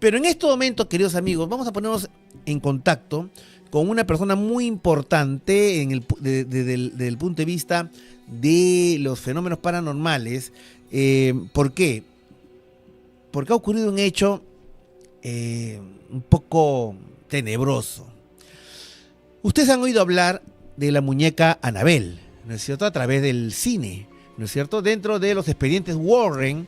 Pero en este momento, queridos amigos, vamos a ponernos en contacto con una persona muy importante desde el punto de vista de los fenómenos paranormales. ¿Por qué? Porque ha ocurrido un hecho un poco tenebroso. Ustedes han oído hablar de la muñeca Annabelle, ¿no es cierto?, a través del cine, ¿no es cierto?, dentro de los expedientes Warren,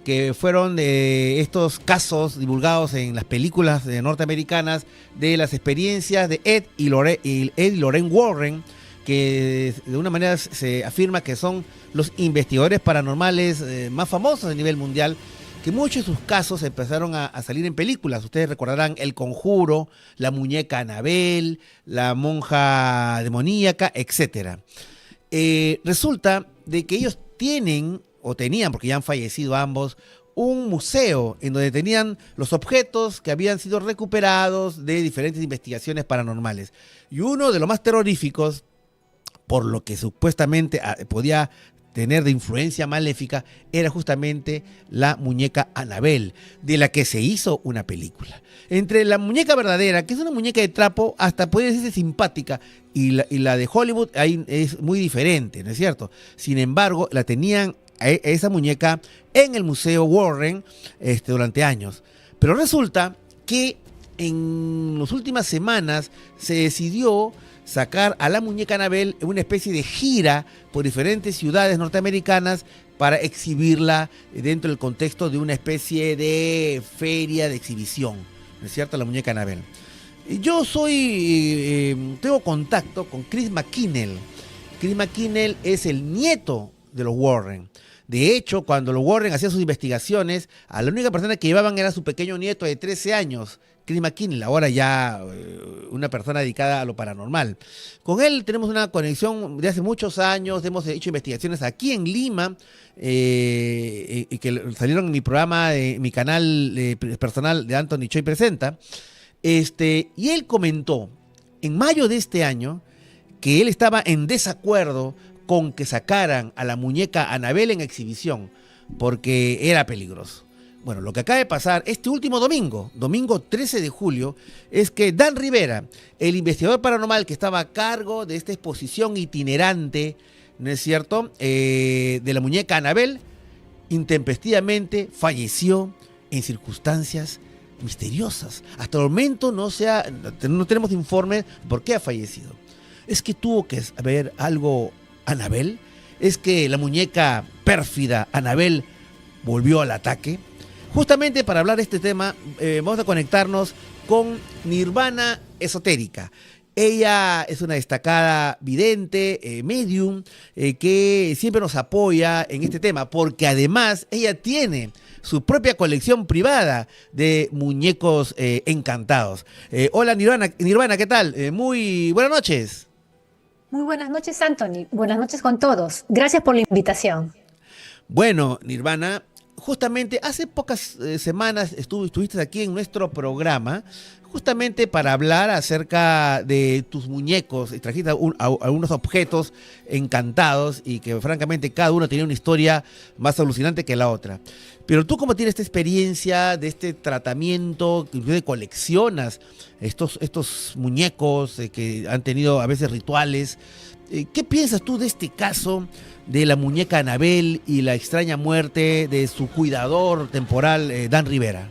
que fueron de estos casos divulgados en las películas norteamericanas de las experiencias de Ed y Lorraine Warren, que de una manera se afirma que son los investigadores paranormales más famosos a nivel mundial, que muchos de sus casos empezaron a salir en películas. Ustedes recordarán El Conjuro, la muñeca Annabelle, la monja demoníaca, etc. Resulta de que ellos tienen, o tenían, porque ya han fallecido ambos, un museo en donde tenían los objetos que habían sido recuperados de diferentes investigaciones paranormales. Y uno de los más terroríficos, por lo que supuestamente podía tener de influencia maléfica, era justamente la muñeca Annabelle, de la que se hizo una película. Entre la muñeca verdadera, que es una muñeca de trapo, hasta puede decirse simpática, y la de Hollywood ahí es muy diferente, ¿no es cierto? Sin embargo, la tenían esa muñeca en el Museo Warren durante años. Pero resulta que en las últimas semanas se decidió sacar a la muñeca Annabelle en una especie de gira por diferentes ciudades norteamericanas para exhibirla dentro del contexto de una especie de feria de exhibición, ¿no es cierto?, la muñeca Annabelle. Yo tengo contacto con Chris McKinnell. Chris McKinnell es el nieto de los Warren. De hecho, cuando los Warren hacían sus investigaciones, a la única persona que llevaban era su pequeño nieto de 13 años, Chris McKinnell, ahora ya una persona dedicada a lo paranormal. Con él tenemos una conexión de hace muchos años, hemos hecho investigaciones aquí en Lima, que salieron en mi programa, mi canal personal de Anthony Choi Presenta. Y él comentó en mayo de este año que él estaba en desacuerdo con que sacaran a la muñeca Annabelle en exhibición, porque era peligroso. Bueno, lo que acaba de pasar este último domingo 13 de julio, es que Dan Rivera, el investigador paranormal que estaba a cargo de esta exposición itinerante, ¿no es cierto?, de la muñeca Annabelle, intempestivamente falleció en circunstancias misteriosas. Hasta el momento no tenemos informe por qué ha fallecido. ¿Es que tuvo que haber algo Annabelle? ¿Es que la muñeca pérfida Annabelle volvió al ataque? Justamente para hablar de este tema, vamos a conectarnos con Nirvana Esotérica. Ella es una destacada vidente, medium, que siempre nos apoya en este tema, porque además ella tiene su propia colección privada de muñecos encantados. Hola Nirvana, ¿qué tal? Muy buenas noches. Muy buenas noches, Anthony. Buenas noches con todos. Gracias por la invitación. Bueno, Nirvana, justamente hace pocas semanas estuviste aquí en nuestro programa, justamente para hablar acerca de tus muñecos. Trajiste algunos objetos encantados y que francamente cada uno tenía una historia más alucinante que la otra. Pero tú, como tienes esta experiencia de este tratamiento, que coleccionas estos muñecos que han tenido a veces rituales, ¿qué piensas tú de este caso de la muñeca Annabelle y la extraña muerte de su cuidador temporal, Dan Rivera?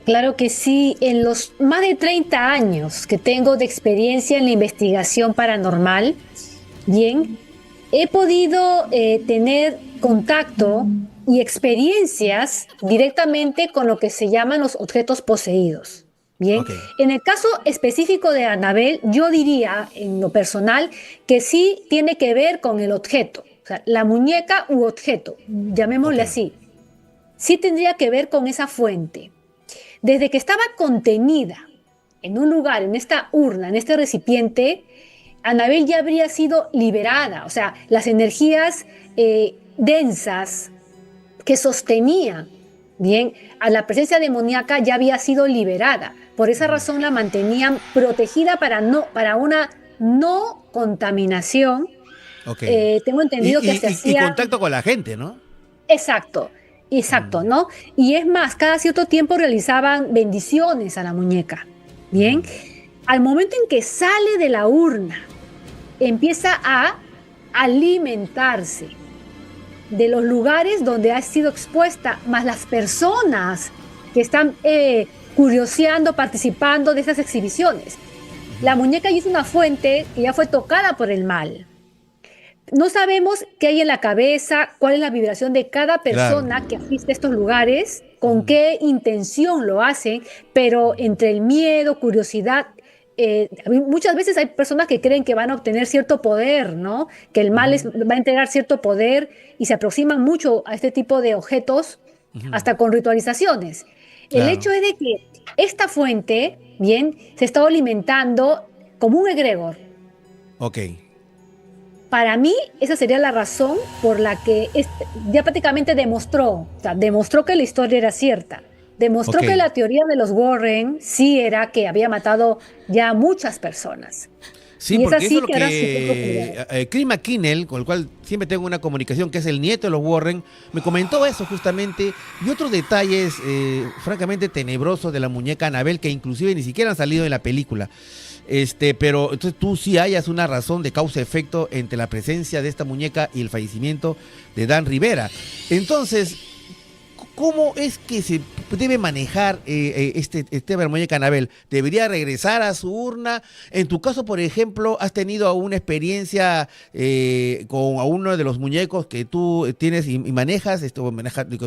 Claro que sí. En los más de 30 años que tengo de experiencia en la investigación paranormal, bien, he podido tener contacto y experiencias directamente con lo que se llaman los objetos poseídos. Bien, Okay. En el caso específico de Annabelle, yo diría en lo personal que sí tiene que ver con el objeto, o sea, la muñeca u objeto, llamémosle así. Sí tendría que ver con esa fuente. Desde que estaba contenida en un lugar, en esta urna, en este recipiente, Annabelle ya habría sido liberada, o sea, las energías densas que sostenían, bien, a la presencia demoníaca ya había sido liberada. Por esa razón la mantenían protegida para una no contaminación. Okay. Tengo entendido que se Y hacía... contacto con la gente, ¿no? Exacto. Exacto, ¿no? Y es más, cada cierto tiempo realizaban bendiciones a la muñeca. Bien, al momento en que sale de la urna, empieza a alimentarse de los lugares donde ha sido expuesta, más las personas que están curioseando, participando de esas exhibiciones. La muñeca ya es una fuente que ya fue tocada por el mal. No sabemos qué hay en la cabeza, cuál es la vibración de cada Claro. persona que asiste a estos lugares, con qué intención lo hacen, pero entre el miedo, curiosidad, muchas veces hay personas que creen que van a obtener cierto poder, ¿no? Que el mal les Ujú, va a entregar cierto poder y se aproximan mucho a este tipo de objetos, ujú. hasta con ritualizaciones. El Claro. hecho es de que esta fuente, bien, se está alimentando como un egregor. Ok. Para mí, esa sería la razón por la que ya prácticamente demostró, o sea, demostró que la historia era cierta. Demostró Ok. que la teoría de los Warren sí era que había matado ya a muchas personas. Sí, Y es porque eso es así lo que ahora su efecto que Chris McKinnell, con el cual siempre tengo una comunicación, que es el nieto de los Warren, me comentó eso justamente, y otros detalles francamente tenebrosos de la muñeca Annabelle, que inclusive ni siquiera han salido en la película. Pero entonces tú sí hayas una razón de causa-efecto entre la presencia de esta muñeca y el fallecimiento de Dan Rivera. Entonces, ¿cómo es que se debe manejar este muñeca Anabel? ¿Debería regresar a su urna? En tu caso, por ejemplo, ¿has tenido una experiencia con a uno de los muñecos que tú tienes y manejas, que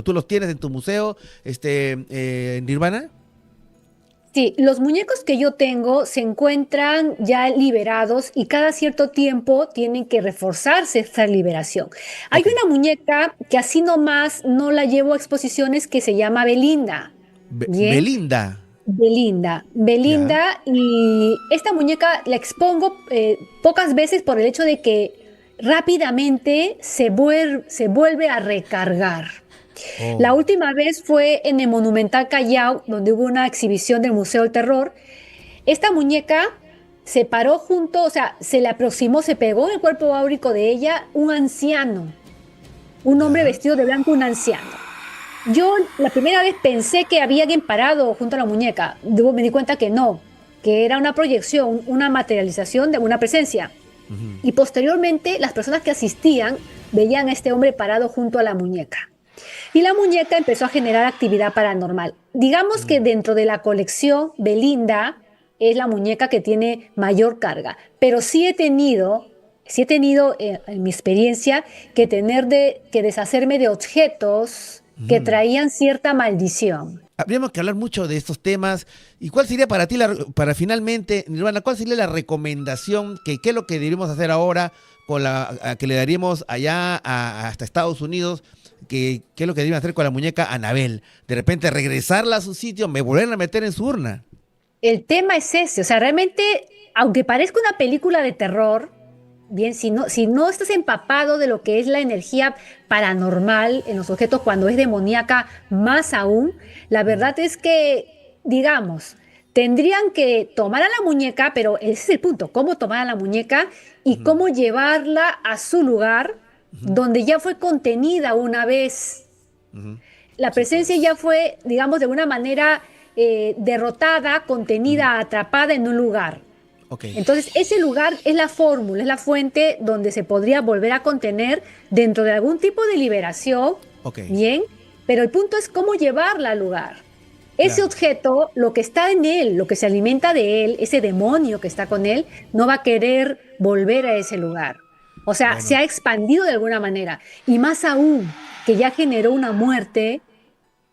tú los tienes en tu museo, Nirvana? Sí, los muñecos que yo tengo se encuentran ya liberados y cada cierto tiempo tienen que reforzarse esta liberación. Hay Ok. una muñeca que así nomás no la llevo a exposiciones que se llama Belinda. Bien, Belinda. Belinda, Ya. Belinda, y esta muñeca la expongo pocas veces por el hecho de que rápidamente se vuelve a recargar. La Oh. última vez fue en el Monumental Callao, donde hubo una exhibición del Museo del Terror. Esta muñeca se paró junto, o sea, se le aproximó, se pegó en el cuerpo áurico de ella un anciano, un hombre Ya. vestido de blanco, un anciano. Yo la primera vez pensé que había alguien parado junto a la muñeca. Luego me di cuenta que no, que era una proyección, una materialización de una presencia. Ujú. Y posteriormente las personas que asistían veían a este hombre parado junto a la muñeca. Y la muñeca empezó a generar actividad paranormal. Digamos que Mm. dentro de la colección, Belinda es la muñeca que tiene mayor carga, pero sí he tenido en mi experiencia que deshacerme de objetos que Ujú. traían cierta maldición. Habríamos que hablar mucho de estos temas. ¿Y cuál sería para ti, para finalmente, Nirvana, cuál sería la recomendación? ¿Qué es lo que debemos hacer ahora con que le daríamos allá hasta Estados Unidos? ¿Qué es lo que deben hacer con la muñeca Anabel? De repente regresarla a su sitio, me volver a meter en su urna. El tema es ese, o sea, realmente, aunque parezca una película de terror, bien, si no estás empapado de lo que es la energía paranormal en los objetos cuando es demoníaca, más aún, la verdad es que, digamos, tendrían que tomar a la muñeca, pero ese es el punto, cómo tomar a la muñeca y Ujú, cómo llevarla a su lugar ujú, donde ya fue contenida una vez. ujú. La Sí, presencia ya pues. fue, digamos, de una manera derrotada, Ujú. contenida, atrapada en un lugar. Ok, Entonces, ese lugar es la fórmula, es la fuente donde se podría volver a contener dentro de algún tipo de liberación, ok, bien, pero el punto es cómo llevarla al lugar. Ese claro. objeto, lo que está en él, lo que se alimenta de él, ese demonio que está con él, no va a querer volver a ese lugar. O sea, se Bueno. ha expandido de alguna manera. Y más aún, que ya generó una muerte.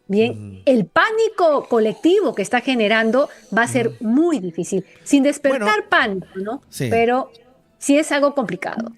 Bien, Ujú, el pánico colectivo que está generando va a ujú. ser muy difícil, sin Bueno, despertar pánico, ¿no? sí. Pero sí es algo complicado.